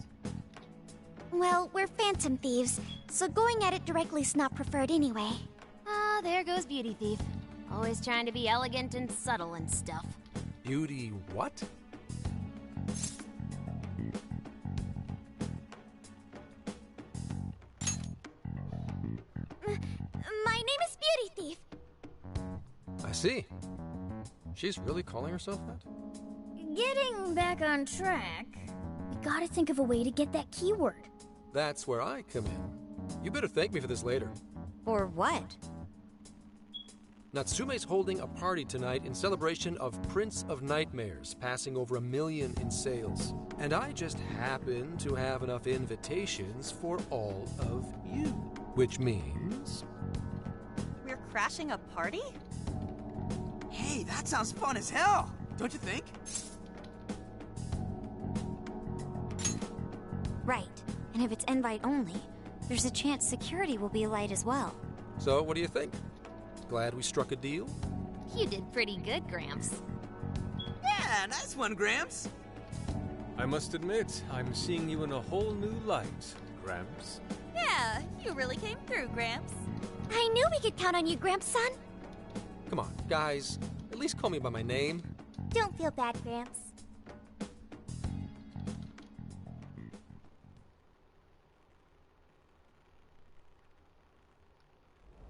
Well, we're phantom thieves, so going at it directly's not preferred anyway. Ah, there goes Beauty Thief. Always trying to be elegant and subtle and stuff. Beauty what? My name is Beauty Thief. I see. She's really calling herself that? Getting back on track, we gotta think of a way to get that keyword. That's where I come in. You better thank me for this later. Or what? Natsume's holding a party tonight in celebration of Prince of Nightmares passing over 1 million in sales. And I just happen to have enough invitations for all of you. Which means... We're crashing a party? Hey, that sounds fun as hell, don't you think? Right. And if it's invite only, there's a chance security will be light as well. So, what do you think? Glad we struck a deal? You did pretty good, Gramps. Yeah, nice one, Gramps. I must admit, I'm seeing you in a whole new light, Gramps. Yeah, you really came through, Gramps. I knew we could count on you, Gramps-son. Come on, guys. At least call me by my name. Don't feel bad, Gramps.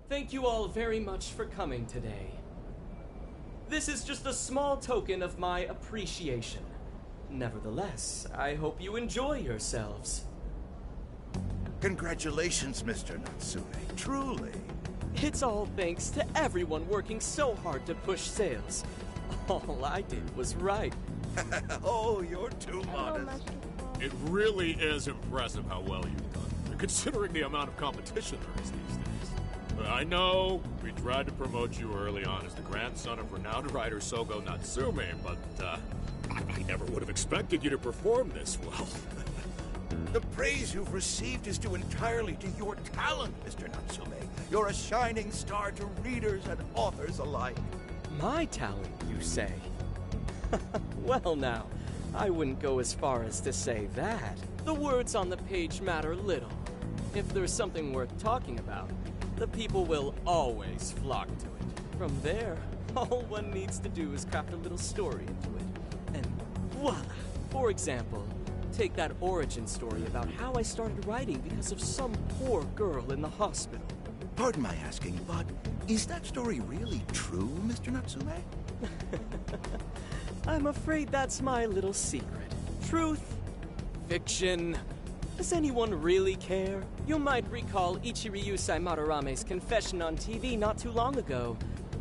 Thank you all very much for coming today. This is just a small token of my appreciation. Nevertheless, I hope you enjoy yourselves. Congratulations, Mr. Natsume. Truly. It's all thanks to everyone working so hard to push sales. All I did was write. Oh, you're too modest. It really is impressive how well you've done, considering the amount of competition there is these days. I know we tried to promote you early on as the grandson of renowned writer Sogo Natsume, but I never would have expected you to perform this well. The praise you've received is due entirely to your talent, Mr. Natsume. You're a shining star to readers and authors alike. My talent, you say? Well now, I wouldn't go as far as to say that. The words on the page matter little. If there's something worth talking about, the people will always flock to it. From there, all one needs to do is craft a little story into it. And voila! For example, take that origin story about how I started writing because of some poor girl in the hospital. Pardon my asking, but is that story really true, Mr. Natsume? I'm afraid that's my little secret. Truth, fiction. Does anyone really care? You might recall Ichiryu Madarame's confession on TV not too long ago.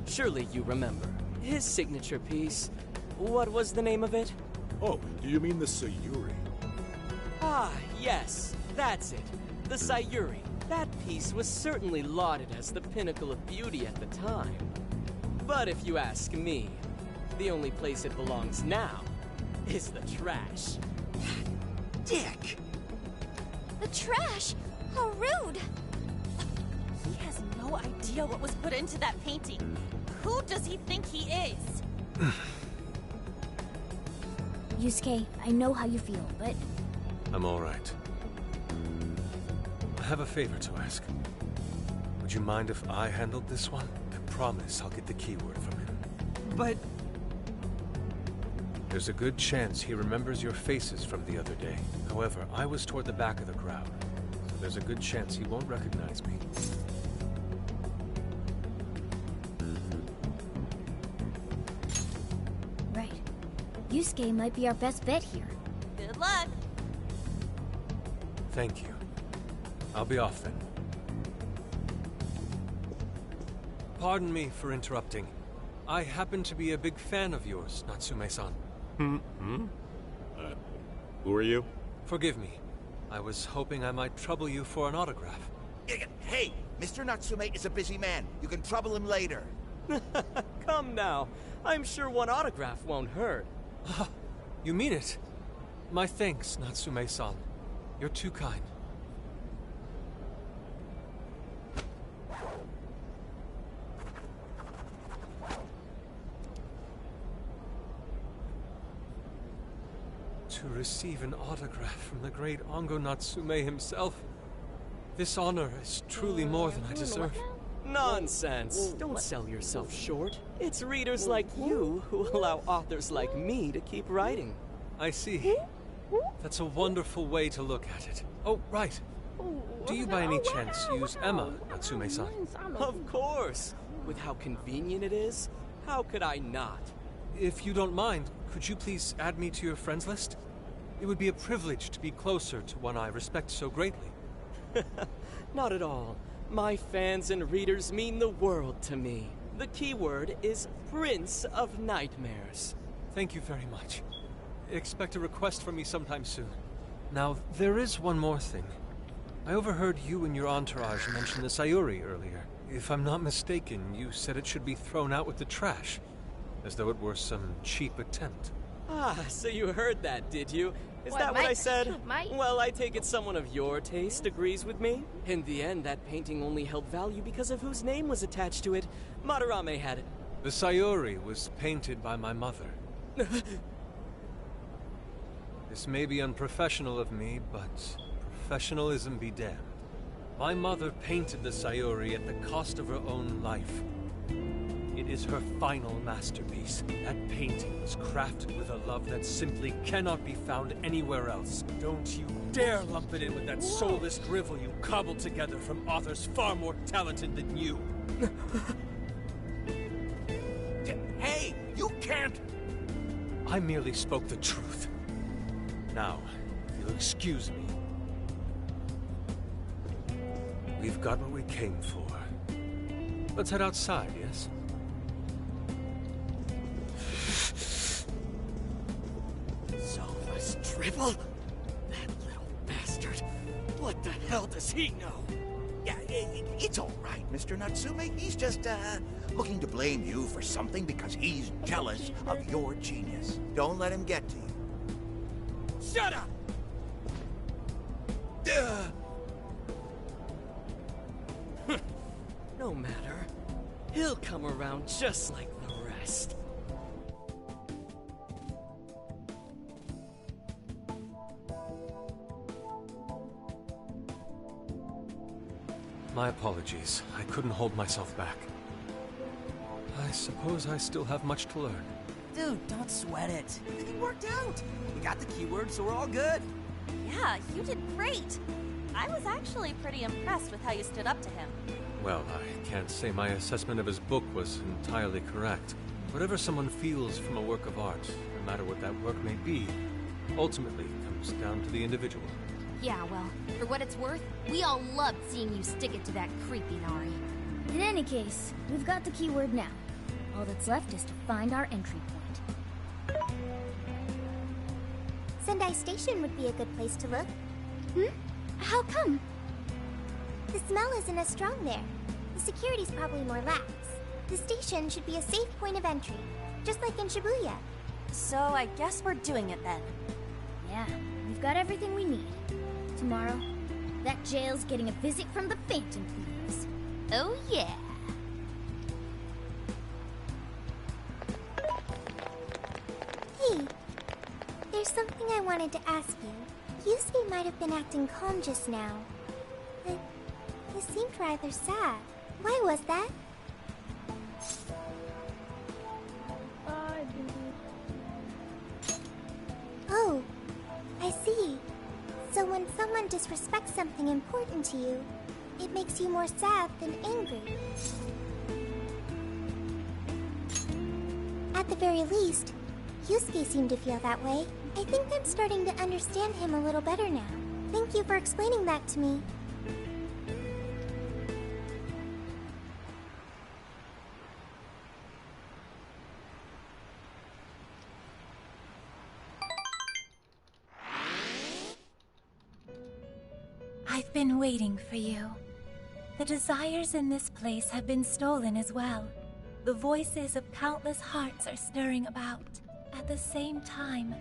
Surely you remember. His signature piece. What was the name of it? Oh, do you mean the Sayuri? Ah, yes, that's it. The Sayuri. That piece was certainly lauded as the pinnacle of beauty at the time. But if you ask me, the only place it belongs now is the trash. Dick! The trash? How rude! He has no idea what was put into that painting. Who does he think he is? Yusuke, I know how you feel, but... I'm all right. I have a favor to ask. Would you mind if I handled this one? I promise I'll get the keyword from him. But... There's a good chance he remembers your faces from the other day. However, I was toward the back of the crowd, so there's a good chance he won't recognize me. Right. Yusuke might be our best bet here. Good luck. Thank you. I'll be off then. Pardon me for interrupting. I happen to be a big fan of yours, Natsume-san. Who are you? Forgive me. I was hoping I might trouble you for an autograph. Hey, Mr. Natsume is a busy man. You can trouble him later. Come now. I'm sure one autograph won't hurt. You mean it? My thanks, Natsume-san. You're too kind. To receive an autograph from the great Ongo Natsume himself. This honor is truly more than I deserve. Nonsense. Don't sell yourself short. It's readers like you who allow authors like me to keep writing. I see. That's a wonderful way to look at it. Oh, right. Do you by any chance use Emma, Natsume-san? Of course. With how convenient it is, how could I not? If you don't mind, could you please add me to your friends list? It would be a privilege to be closer to one I respect so greatly. Not at all. My fans and readers mean the world to me. The keyword is Prince of Nightmares. Thank you very much. Expect a request from me sometime soon. Now, there is one more thing. I overheard you and your entourage mention the Sayuri earlier. If I'm not mistaken, you said it should be thrown out with the trash, as though it were some cheap attempt. Ah, so you heard that, did you? Is that what I said? Well, I take it someone of your taste agrees with me. In the end, that painting only held value because of whose name was attached to it. Madarame had it. The Sayuri was painted by my mother. This may be unprofessional of me, but professionalism be damned. My mother painted the Sayuri at the cost of her own life. It is her final masterpiece. That painting was crafted with a love that simply cannot be found anywhere else. Don't you dare lump it in with that soulless drivel you cobbled together from authors far more talented than you. Hey, you can't... I merely spoke the truth. Now, if you'll excuse me. We've got what we came for. Let's head outside, yes? Soulless drivel? That little bastard. What the hell does he know? Yeah, it's all right, Mr. Natsume. He's just, looking to blame you for something because he's jealous of your genius. Don't let him get to you. Shut up! No matter. He'll come around just like the rest. My apologies. I couldn't hold myself back. I suppose I still have much to learn. Dude, don't sweat it. Everything worked out. We got the keyword, so we're all good. Yeah, you did great. I was actually pretty impressed with how you stood up to him. Well, I can't say my assessment of his book was entirely correct. Whatever someone feels from a work of art, no matter what that work may be, ultimately comes down to the individual. Yeah, well, for what it's worth, we all loved seeing you stick it to that creepy Nari. In any case, we've got the keyword now. All that's left is to find our entry point. Sendai Station would be a good place to look. How come? The smell isn't as strong there. The security's probably more lax. The station should be a safe point of entry, just like in Shibuya. So I guess we're doing it then. Yeah, we've got everything we need. Tomorrow, that jail's getting a visit from the Phantom Thieves. Oh yeah. Hey, I wanted to ask you. Yusuke might have been acting calm just now. But he seemed rather sad. Why was that? Oh, I see. So when someone disrespects something important to you, it makes you more sad than angry. At the very least, Yusuke seemed to feel that way. I think I'm starting to understand him a little better now. Thank you for explaining that to me. I've been waiting for you. The desires in this place have been stolen as well. The voices of countless hearts are stirring about. At the same time,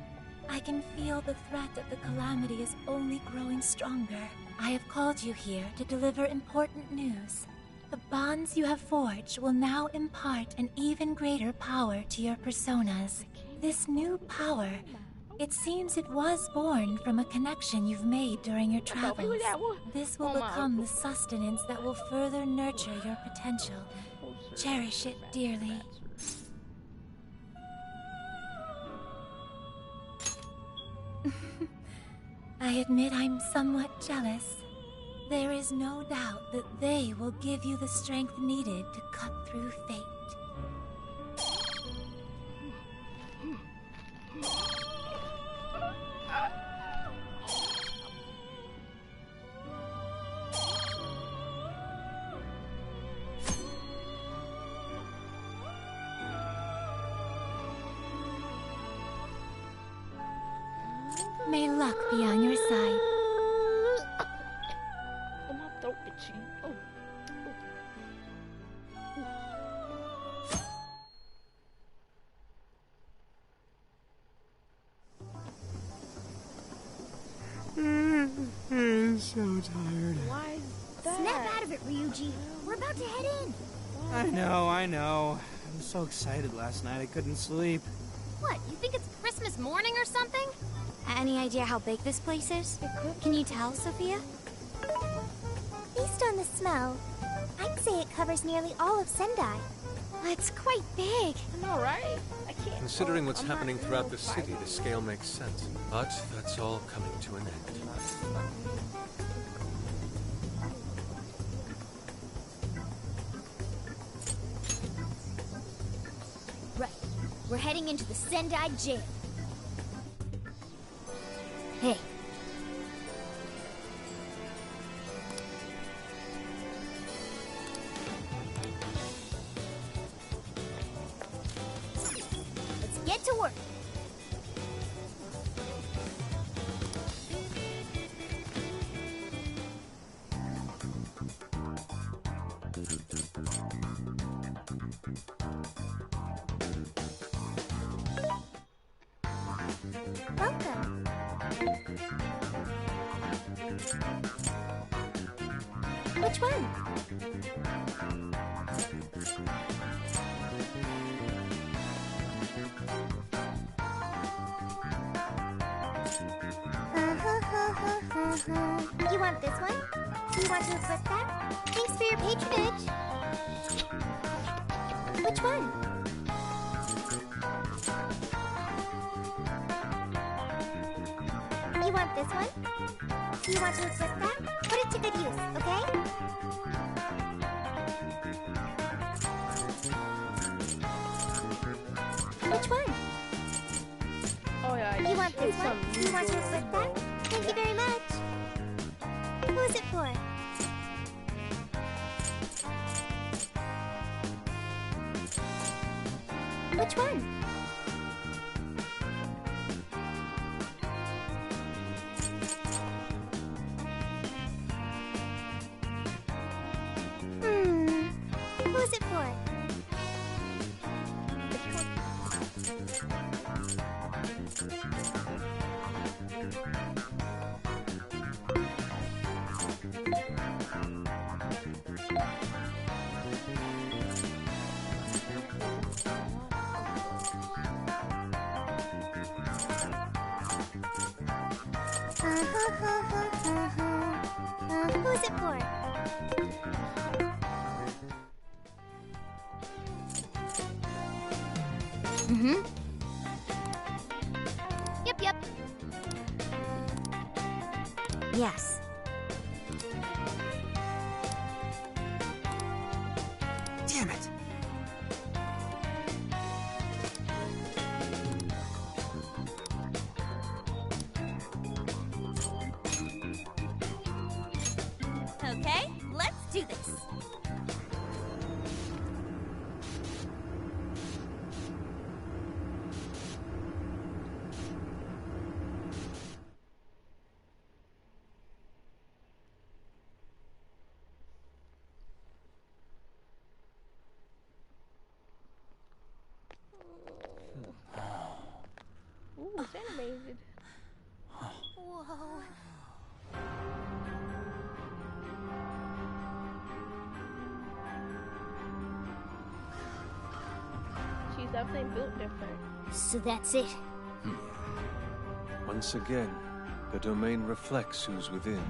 I can feel the threat of the calamity is only growing stronger. I have called you here to deliver important news. The bonds you have forged will now impart an even greater power to your personas. This new power, it seems it was born from a connection you've made during your travels. This will become the sustenance that will further nurture your potential. Cherish it dearly. I admit I'm somewhat jealous. There is no doubt that they will give you the strength needed to cut through fate. May luck be on your side. Oh, my throat itchy. Oh. I'm so tired. Why is that? Snap out of it, Ryuji. We're about to head in. I know. I was so excited last night I couldn't sleep. What, you think it's Christmas morning or something? Any idea how big this place is? Can you tell, Sophia? Based on the smell, I'd say it covers nearly all of Sendai. It's quite big. I know, right? I can't. Considering what's happening throughout the city, the scale makes sense. But that's all coming to an end. Right. We're heading into the Sendai jail. Hey. Let's get to work. Welcome. Which one? You want this one? Do you want to equip that? Thanks for your patronage. Which one? You want this one? Do you want to equip that? Put it to good use, okay? Which one? Oh yeah. You want this one? Do you want to equip that? Thank you very much. Who is it for? Which one? Who is it for? Who's it for? Mm-hmm. Yep. Yes. Damn it! Okay, let's do this. Ooh, it's animated. Whoa. She's definitely built different. So that's it. Once again, the domain reflects who's within.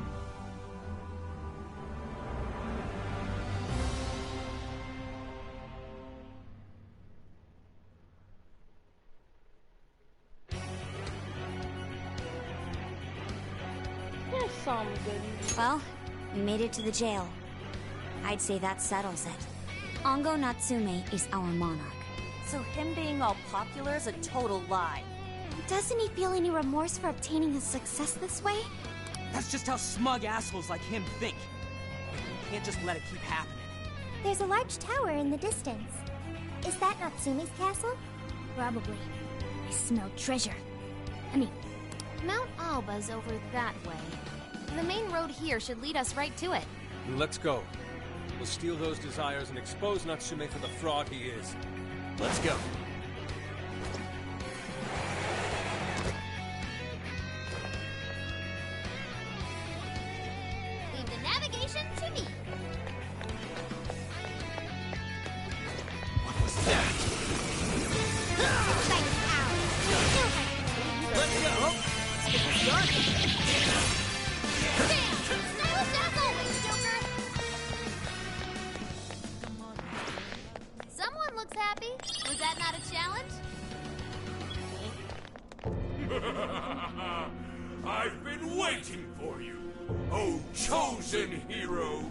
There's some goodies. Well, we made it to the jail. I'd say that settles it. Ongo Natsume is our monarch. So him being all popular is a total lie. Doesn't he feel any remorse for obtaining his success this way? That's just how smug assholes like him think. Can't just let it keep happening. There's a large tower in the distance. Is that Natsume's castle? Probably. I smell treasure. I mean, Mount Alba's over that way. The main road here should lead us right to it. Let's go. We'll steal those desires and expose Natsume for the fraud he is. Let's go. Leave the navigation to me. What was that? Let's go! Let's get this started! Smooth as always, Joker. Someone looks happy. Was that not a challenge? I've been waiting for you, oh chosen heroes.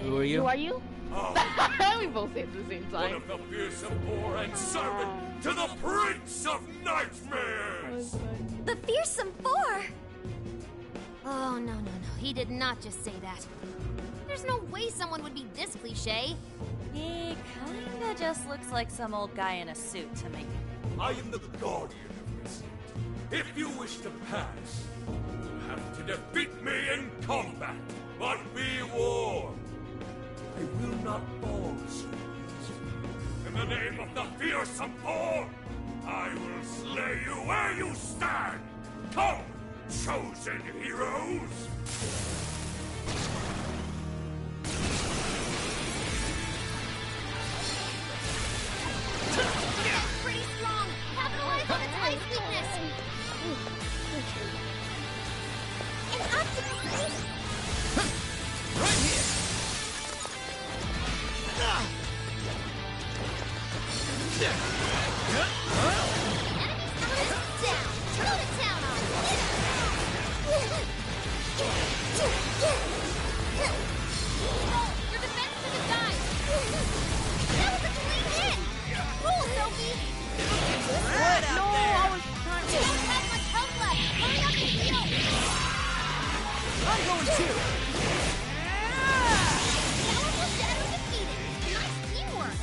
Who are you? Who are you? We both say it at the same time. One of the fearsome four and servant to the Prince of Nightmares! The fearsome four! Oh, no. He did not just say that. There's no way someone would be this cliche. He kinda just looks like some old guy in a suit to me. I am the guardian of this. If you wish to pass, you'll have to defeat me in combat. But be warned, I will not fall so easily. In the name of the fearsome four, I will slay you where you stand. Come, chosen heroes! Pretty strong. Capitalize on its ice weakness. An optical space? Right here! Down. Go to town on it. Your defense to the dive. That was a clean hit. Cool, Sophie. Right out there! I was trying to. You don't have much health left. Hurry up and heal. I'm going too! Powerful shadow defeated. Nice teamwork.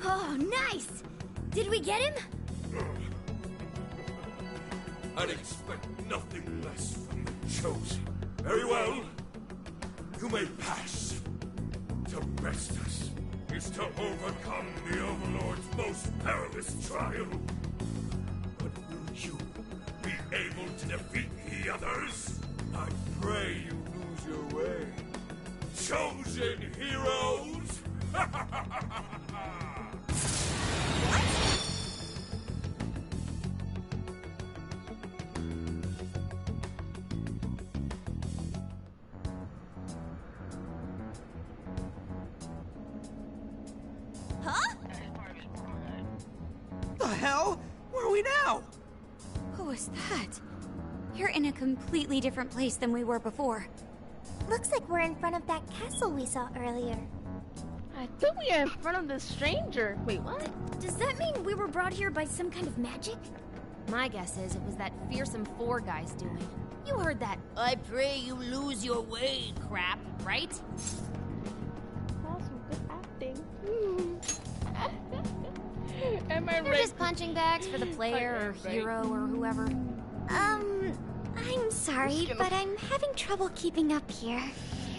Oh, nice! Did we get him? I'd expect nothing less from the chosen. Very well. You may pass. To best us is to overcome the Overlord's most perilous trial. But will you be able to defeat the others? I pray you lose your way. chosen heroes! Huh? The hell? Where are we now? Who was that? You're in a completely different place than we were before. Looks like we're in front of that castle we saw earlier. I think we are in front of this stranger. Wait, what? Does that mean we were brought here by some kind of magic? My guess is it was that fearsome four guy's doing. You heard that "I pray you lose your way" crap, right? That's some good acting. Am I They're right? just punching bags for the player or hero or whoever. I'm sorry, but I'm having trouble keeping up here.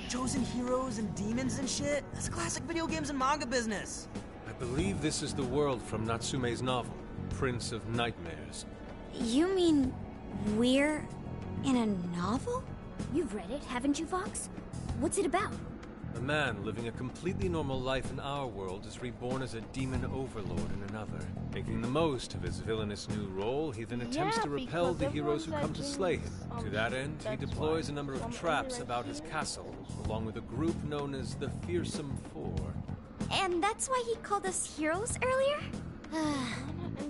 Chosen heroes and demons and shit? That's classic video games and manga business. I believe this is the world from Natsume's novel, Prince of Nightmares. You mean we're in a novel? You've read it, haven't you, Fox? What's it about? A man living a completely normal life in our world is reborn as a demon overlord in another. Making the most of his villainous new role, he then attempts to repel the heroes who come to slay him. To that end, he deploys a number of traps about his castle, along with a group known as the Fearsome Four. And that's why he called us heroes earlier?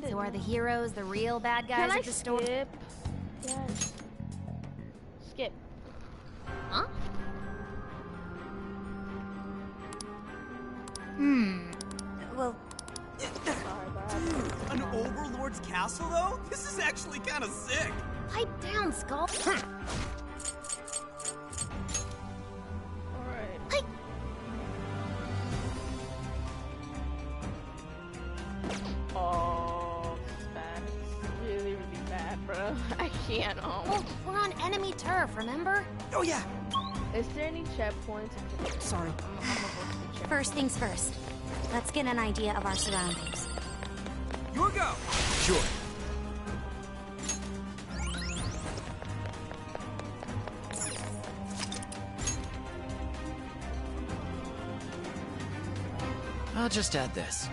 So are the heroes the real bad guys Can I of the story? skip? Yes. Skip. Huh? Well, An overlord's castle, though? This is actually kind of sick. Pipe down, Skull. Alright. Oh, this is bad. It's really, really bad, bro. I can't. Well, we're on enemy turf, remember? Oh, yeah. Is there any checkpoints? Sorry. I'm gonna go to the checkpoint. first things first. Let's get an idea of our surroundings. Your go. Sure. I'll just add this.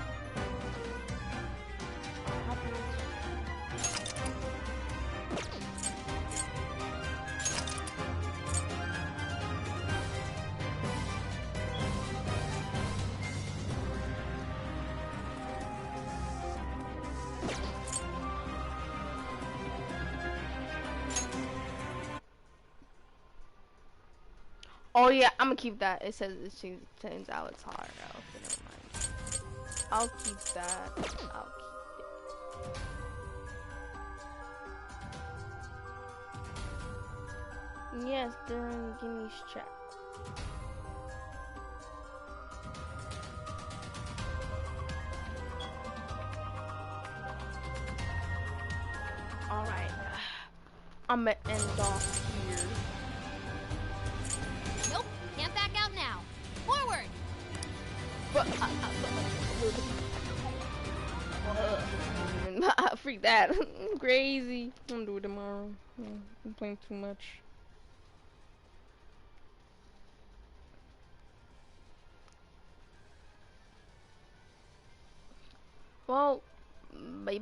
Oh yeah, I'm gonna keep that. It says it turns out it's hard. Okay, never mind. I'll keep that. I'll keep it. Yes, then give me check. All right, I'm gonna end off here. Nope, can't back out now. Forward! But freak that. I'm crazy. I'm gonna do it tomorrow. I'm playing too much. Well, bye.